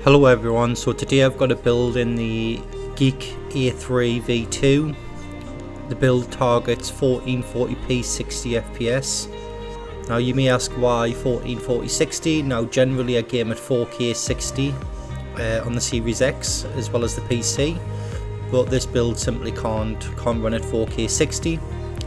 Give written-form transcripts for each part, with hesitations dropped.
Hello everyone, so today I've got a build in the GEEK A30 V2. The build targets 1440p 60 FPS. Now you may ask why 1440 60. Now generally I game at 4K 60 on the Series X as well as the PC, but this build simply can't run at 4K 60.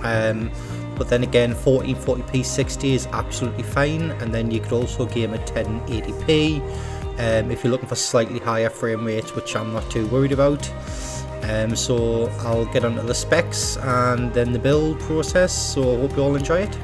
But then again, 1440p 60 is absolutely fine, and then you could also game at 1080p if you're looking for slightly higher frame rates, which I'm not too worried about. So I'll get onto the specs and then the build process, so I hope you all enjoy it.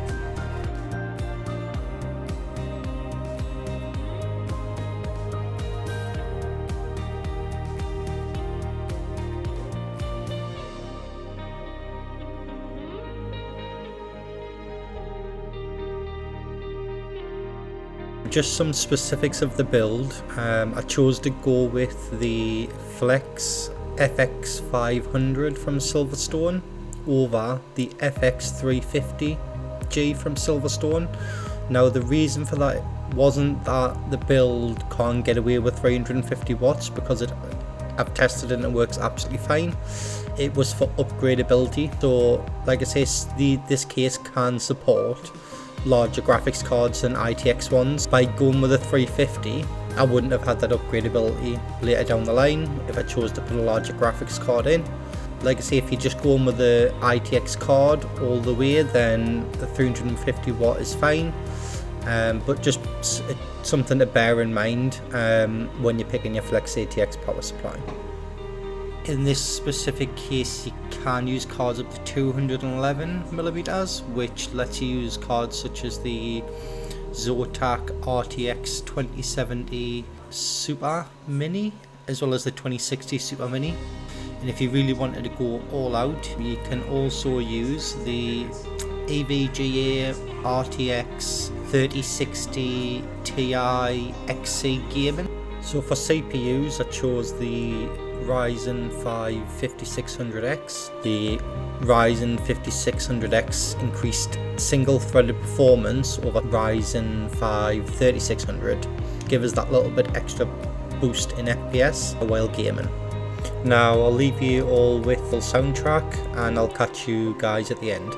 Just some specifics of the build. I chose to go with the Flex FX500 from Silverstone over the FX350G from Silverstone. Now the reason for that wasn't that the build can't get away with 350 watts, because I've tested it and it works absolutely fine. It was for upgradability. So like I say, this case can support larger graphics cards than ITX ones. By going with a 350, I wouldn't have had that upgradability later down the line if I chose to put a larger graphics card in. Like I say, if you're just going with the ITX card all the way, then the 350 watt is fine, but just something to bear in mind when you're picking your Flex ATX power supply. In this specific case, you can use cards up to 211mm, which lets you use cards such as the Zotac RTX 2070 Super Mini, as well as the 2060 Super Mini. And if you really wanted to go all out, you can also use the EVGA RTX 3060 Ti XC Gaming. So for CPUs, I chose the Ryzen 5 5600X. The Ryzen 5600X increased single-threaded performance over Ryzen 5 3600, give us that little bit extra boost in FPS while gaming. Now I'll leave you all with the soundtrack and I'll catch you guys at the end.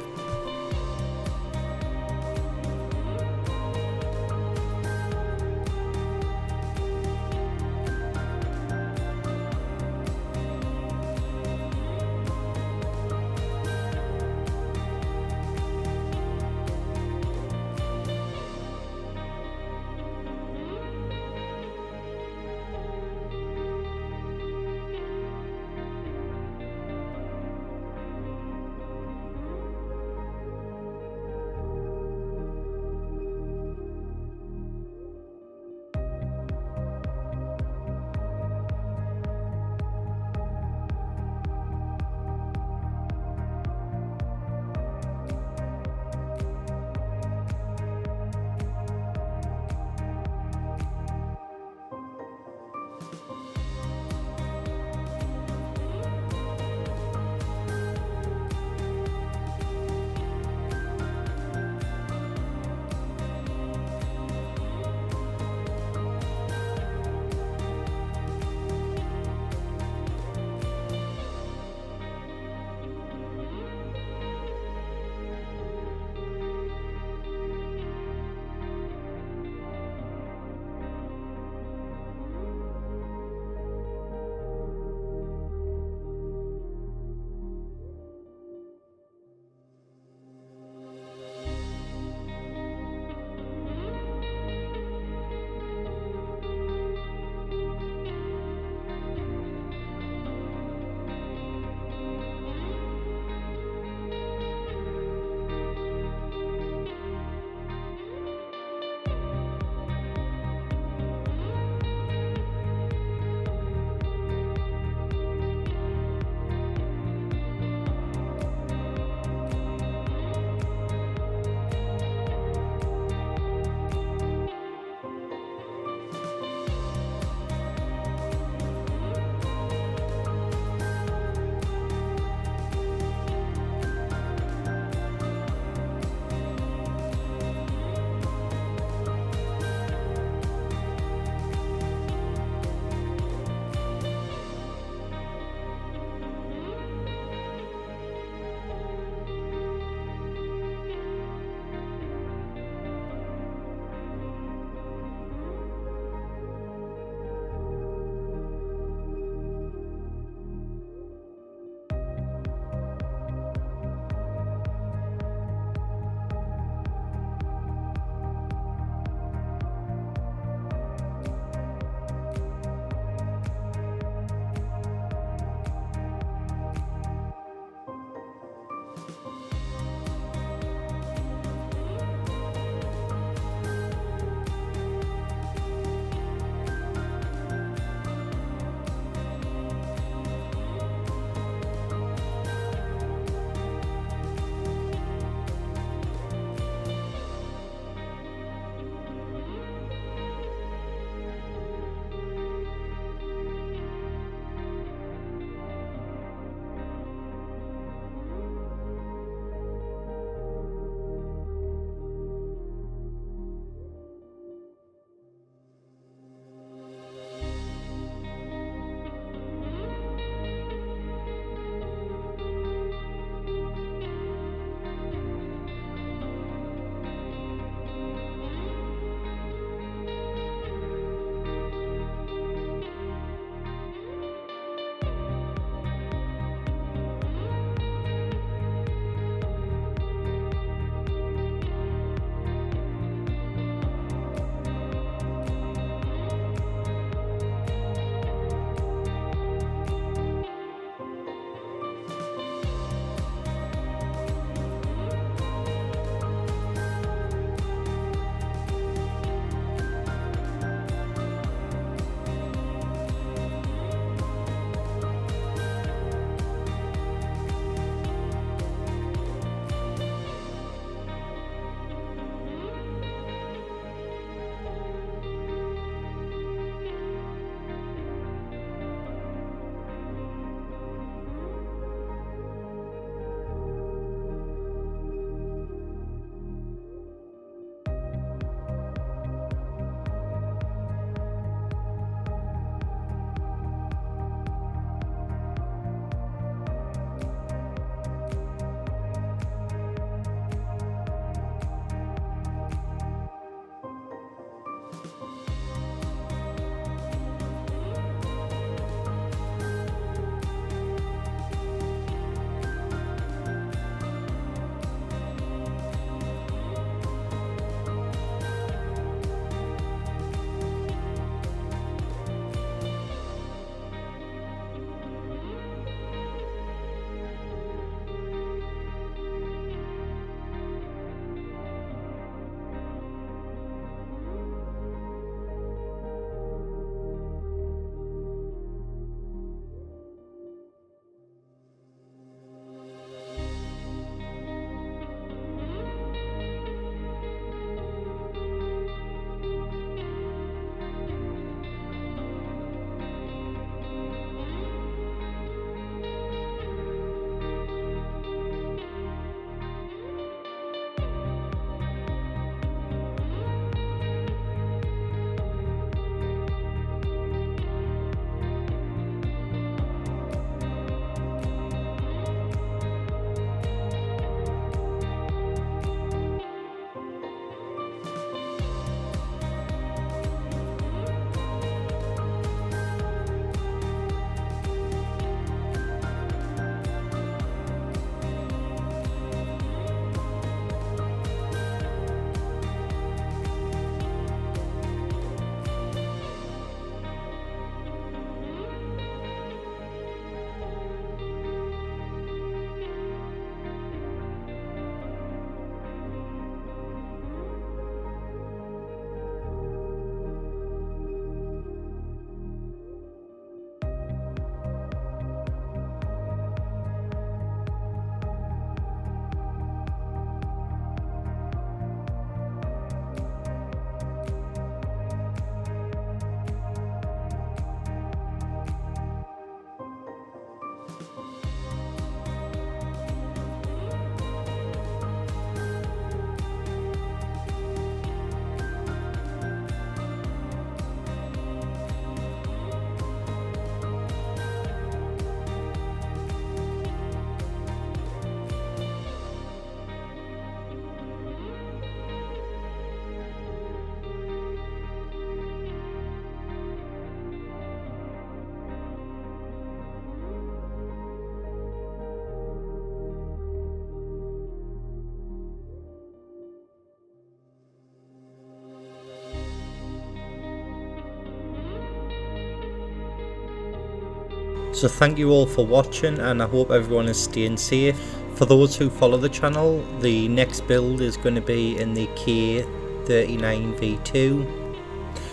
So thank you all for watching, and I hope everyone is staying safe. For those who follow the channel, the next build is going to be in the K39 V2.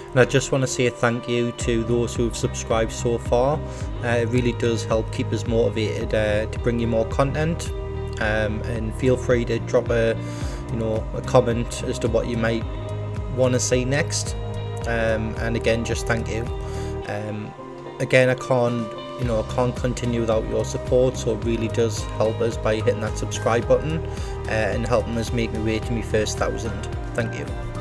And I just want to say thank you to those who have subscribed so far. It really does help keep us motivated to bring you more content. And feel free to drop a comment as to what you might want to see next. And again, just thank you. Again, I can't continue without your support, so it really does help us by hitting that subscribe button and helping us make my way to my first 1,000. Thank you.